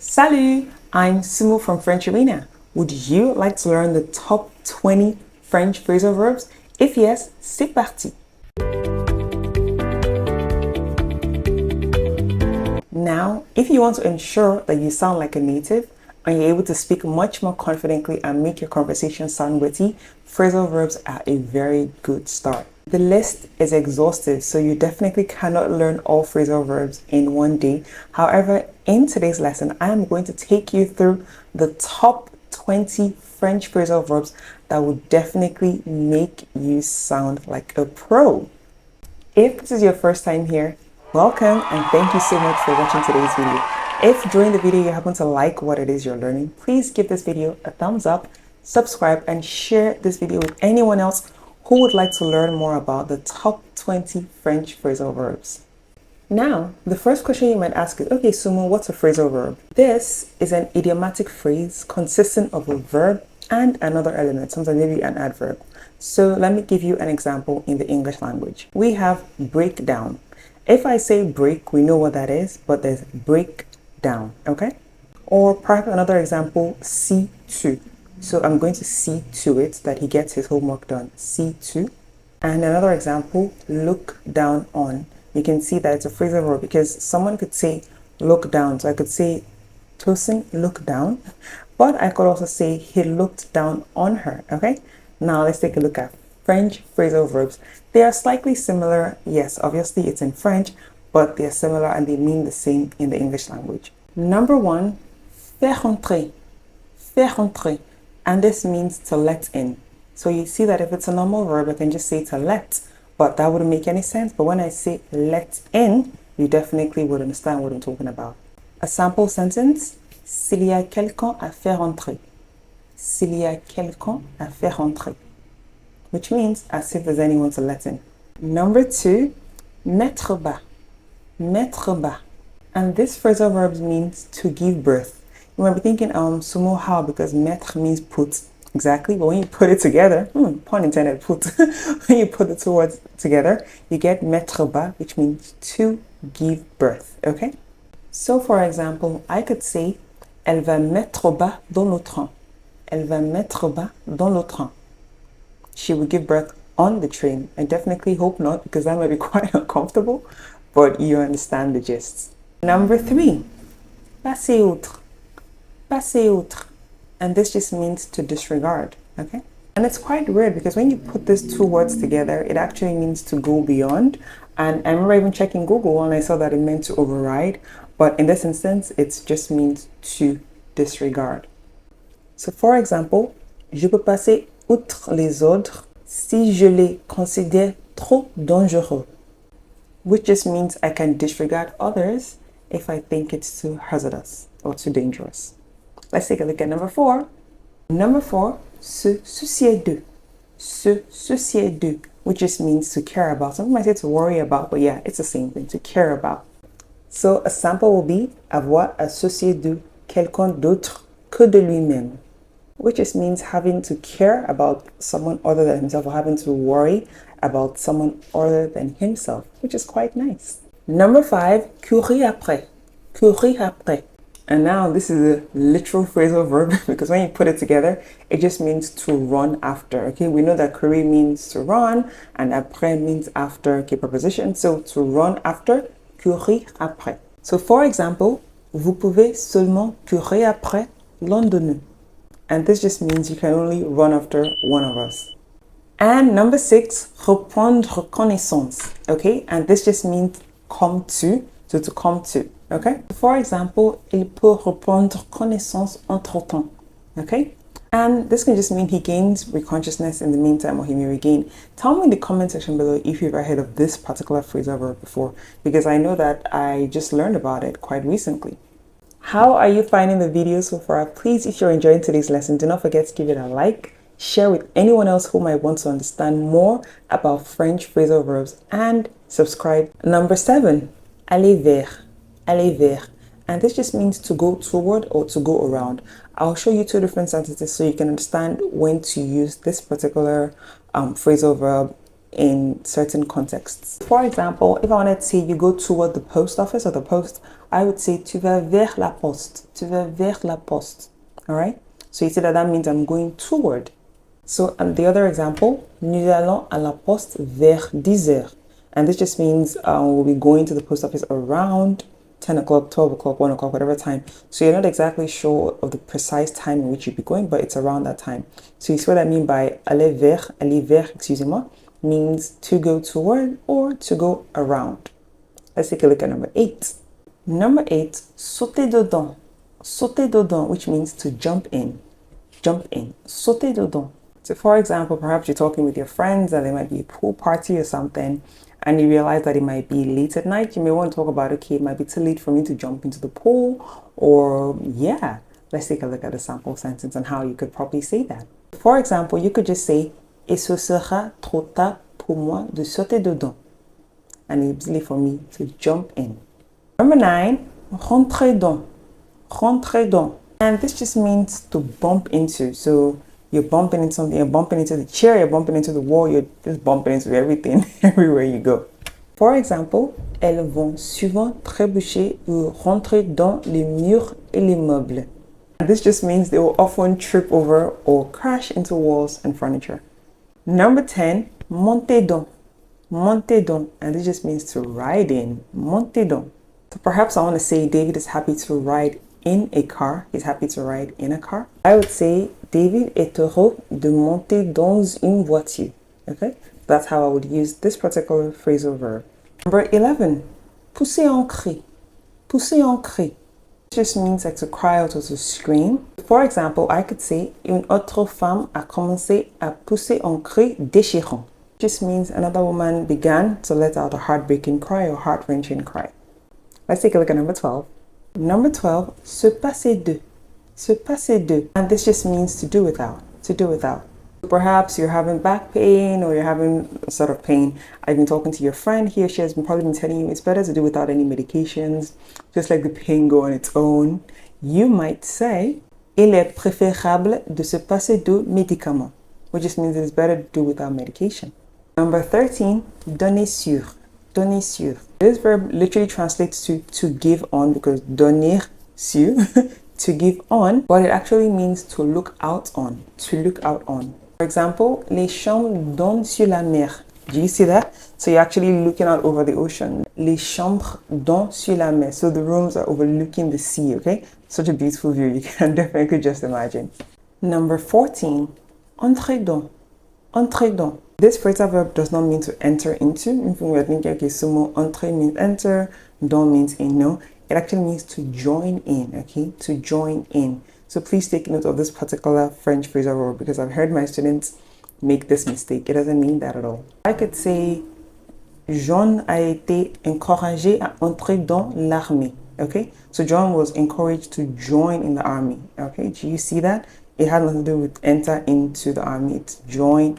Salut! I'm Sumo from FrenchArena. Would you like to learn the top 20 French phrasal verbs? If yes, c'est parti! Now, if you want to ensure that you sound like a native and you're able to speak much more confidently and make your conversation sound witty, phrasal verbs are a very good start. The list is exhaustive, so you definitely cannot learn all phrasal verbs in one day. However, in today's lesson, I am going to take you through the top 20 French phrasal verbs that will definitely make you sound like a pro. If this is your first time here, welcome and thank you so much for watching today's video. If during the video you happen to like what it is you're learning, please give this video a thumbs up, subscribe, and share this video with anyone else who would like to learn more about the top 20 French phrasal verbs. Now, the first question you might ask is, okay, Sumo, what's a phrasal verb? This is an idiomatic phrase consisting of a verb and another element, sometimes maybe an adverb. So let me give you an example in the English language. We have break down. If I say break, we know what that is, but there's break down, okay? Or perhaps another example, see to. So I'm going to see to it that he gets his homework done. See to. And another example, look down on. You can see that it's a phrasal verb because someone could say look down. So I could say Tosin look down, but I could also say he looked down on her, okay? Now let's take a look at French phrasal verbs. They are slightly similar. Yes, obviously it's in French, but they're similar and they mean the same in the English language. Number one, faire entrer. Faire entrer. And this means to let in. So you see that if it's a normal verb, I can just say to let, but that wouldn't make any sense. But when I say let in, you definitely would understand what I'm talking about. A sample sentence, s'il y a quelqu'un à faire entrer. S'il y a quelqu'un à faire entrer. Which means as if there's anyone to let in. Number two, mettre bas. Mettre bas. And this phrasal verb means to give birth. You might be thinking, Sumo, how? Because mettre means put. Exactly. But when you put it together, pun intended, put. When you put the two words together, you get mettre bas, which means to give birth. Okay? So, for example, I could say, elle va mettre bas dans le train. Elle va mettre bas dans le train. She would give birth on the train. I definitely hope not, because that might be quite uncomfortable, but you understand the gist. Number three, passer outre. Passer outre. And this just means to disregard, okay? And it's quite weird because when you put these two words together, it actually means to go beyond. And I remember even checking Google and I saw that it meant to override. But in this instance, it just means to disregard. So for example, je peux passer outre les autres si je les considère trop dangereux. Which just means I can disregard others if I think it's too hazardous or too dangerous. Let's take a look at number four. Number four, se soucier de. Se soucier de, which just means to care about. Some might say to worry about, but yeah, it's the same thing, to care about. So a sample will be avoir à soucier de quelqu'un d'autre que de lui-même, which just means having to care about someone other than himself or having to worry about someone other than himself, which is quite nice. Number five, courir après. Courir après. And now this is a literal phrasal verb because when you put it together, it just means to run after. Okay, we know that courir means to run and après means after, okay, preposition. So to run after, courir après. So for example, vous pouvez seulement courir après l'un de nous. And this just means you can only run after one of us. And number six, reprendre connaissance. Okay, and this just means come to, so to come to. Okay, for example, il peut reprendre connaissance entre-temps. Okay, and this can just mean he gains consciousness in the meantime or he may regain. Tell me in the comment section below if you've ever heard of this particular phrasal verb before, because I know that I just learned about it quite recently. How are you finding the video so far? Please, if you're enjoying today's lesson, do not forget to give it a like, share with anyone else who might want to understand more about French phrasal verbs, and subscribe. Number seven, aller vers. Aller vers. And this just means to go toward or to go around. I'll show you two different sentences so you can understand when to use this particular phrasal verb in certain contexts. For example, if I wanted to say you go toward the post office or the post, I would say tu vas vers la poste. Tu vas vers la poste. All right? So you see that means I'm going toward. So the other example, nous allons à la poste vers 10 heures. And this just means we'll be going to the post office around 10 o'clock, 12 o'clock, 1 o'clock, whatever time. So you're not exactly sure of the precise time in which you'll be going, but it's around that time. So you see what I mean by aller vers, excusez-moi, means to go toward or to go around. Let's take a look at number 8. Number 8, sauter dedans. Sauter dedans, which means to jump in. Jump in. Sauter dedans. So for example, perhaps you're talking with your friends and there might be a pool party or something, and you realize that it might be late at night. You may want to talk about, okay, it might be too late for me to jump into the pool, or yeah. Let's take a look at the sample sentence and how you could probably say that. For example, you could just say, et ce sera trop tard pour moi de sauter dedans. And it's easy for me to jump in. Number 9, rentrer dans. Rentrer dans. And this just means to bump into. So you're bumping into something, you're bumping into the chair, you're bumping into the wall, you're just bumping into everything everywhere you go. For example, elles vont souvent trébucher ou rentrer dans les murs et les meubles. And this just means they will often trip over or crash into walls and furniture. Number 10, Montedon. Montedon. And this just means to ride in. Montedon. So perhaps I want to say David is happy to ride in a car. He's happy to ride in a car. I would say David est heureux de monter dans une voiture. Okay? That's how I would use this particular phrasal verb. Number 11, pousser un cri. Pousser un cri. It just means like to cry out or to scream. For example, I could say une autre femme a commencé à pousser un cri déchirant. It just means another woman began to let out a heartbreaking cry or heart-wrenching cry. Let's take a look at number 12. Number 12, se passer de. Se passer de. And this just means to do without. To do without. Perhaps you're having back pain or you're having a sort of pain. I've been talking to your friend here. She has probably been telling you it's better to do without any medications. Just let the pain go on its own. You might say, il est préférable de se passer de médicaments. Which just means it's better to do without medication. Number 13, donner sur. Donner sur. This verb literally translates to give on, because donner sur, to give on, but it actually means to look out on. To look out on. For example, les chambres donnent sur la mer. Do you see that? So you're actually looking out over the ocean. Les chambres donnent sur la mer. So the rooms are overlooking the sea, okay? Such a beautiful view. You can definitely just imagine. Number 14, entrer dans. Entrer dans. This phrasal verb does not mean to enter into. If we're thinking, okay, sumo, entrer means enter, dans means in. No, it actually means to join in, okay? To join in. So please take note of this particular French phrasal verb, because I've heard my students make this mistake. It doesn't mean that at all. I could say, John a été encouragé à entrer dans l'armée, okay? So John was encouraged to join in the army, okay? Do you see that? It had nothing to do with enter into the army. It's join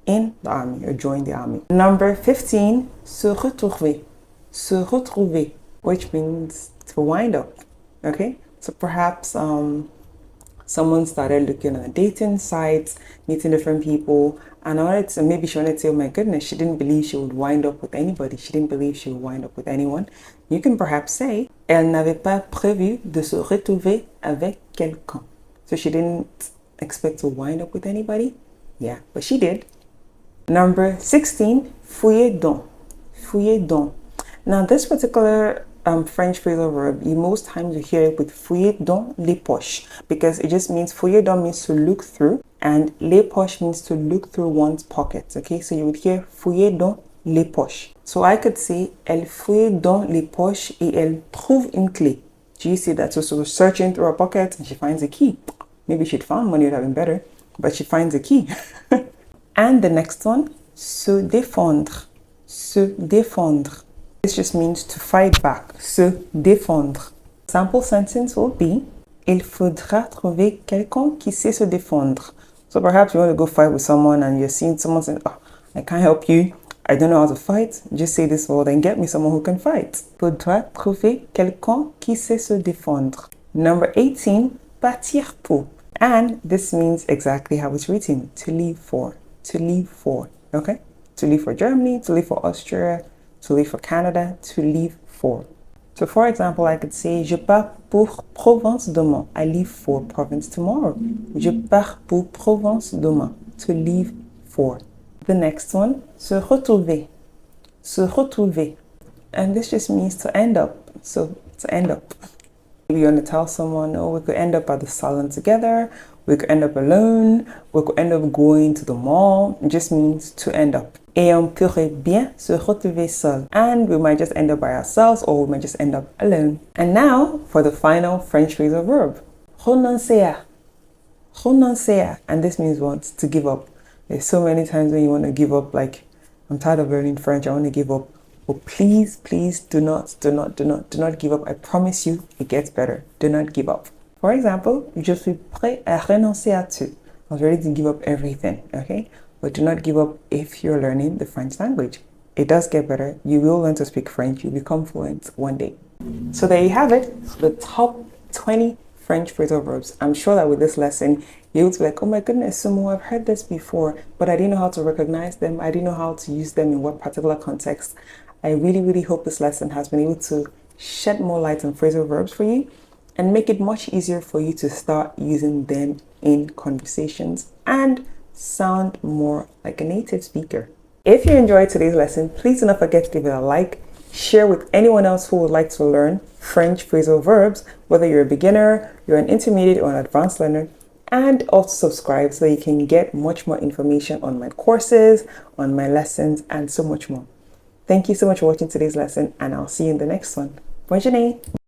in the army or join the army. Number 15, se retrouver. Se retrouver, which means to wind up, okay? So perhaps someone started looking on dating sites, meeting different people, and maybe she wanted to say, oh my goodness, she didn't believe she would wind up with anybody. She didn't believe she would wind up with anyone. You can perhaps say, elle n'avait pas prévu de se retrouver avec quelqu'un. So she didn't expect to wind up with anybody. Yeah, but she did. Number 16, fouiller dans. Fouiller dans. Now this particular French phrasal verb, you most times you hear it with fouiller dans les poches, because it just means fouiller dans means to look through, and les poches means to look through one's pockets. Okay, so you would hear fouiller dans les poches. So I could say, elle fouille dans les poches et elle trouve une clé. Do you see that? So she was searching through her pockets and she finds a key. Maybe she'd found money, would have been better, but she finds a key. And the next one, se défendre. Se défendre. This just means to fight back. Se défendre. Sample sentence will be, il faudra trouver quelqu'un qui sait se défendre. So perhaps you want to go fight with someone and you're seeing someone saying, oh, I can't help you. I don't know how to fight. Just say this word and get me someone who can fight. Faudra trouver quelqu'un qui sait se défendre. Number 18, partir pour. And this means exactly how it's written, to leave for. To leave for, okay? To leave for Germany, to leave for Austria, to leave for Canada, to leave for. So for example, I could say, je pars pour Provence demain. I leave for Provence tomorrow. Je pars pour Provence demain. To leave for. The next one, se retrouver. Se retrouver. And this just means to end up. So to end up. If you want to tell someone, oh, we could end up at the salon together, we could end up alone, we could end up going to the mall. It just means to end up. Et on pourrait bien se retrouver seul. And we might just end up by ourselves, or we might just end up alone. And now for the final French phrasal verb. Renoncer à. Renoncer à. And this means what? To give up. There's so many times when you want to give up, like, I'm tired of learning French, I want to give up. But please, please do not give up. I promise you, it gets better. Do not give up. For example, je suis prêt à renoncer à tout. I was ready to give up everything, okay? But do not give up if you're learning the French language. It does get better. You will learn to speak French. You'll become fluent one day. So there you have it, the top 20 French phrasal verbs. I'm sure that with this lesson, you'll be like, oh my goodness, Sumo, I've heard this before, but I didn't know how to recognize them. I didn't know how to use them in what particular context. I really hope this lesson has been able to shed more light on phrasal verbs for you and make it much easier for you to start using them in conversations and sound more like a native speaker. If you enjoyed today's lesson, please do not forget to give it a like, share with anyone else who would like to learn French phrasal verbs, whether you're a beginner, you're an intermediate or an advanced learner, and also subscribe so you can get much more information on my courses, on my lessons, and so much more. Thank you so much for watching today's lesson, and I'll see you in the next one. Bonne journée!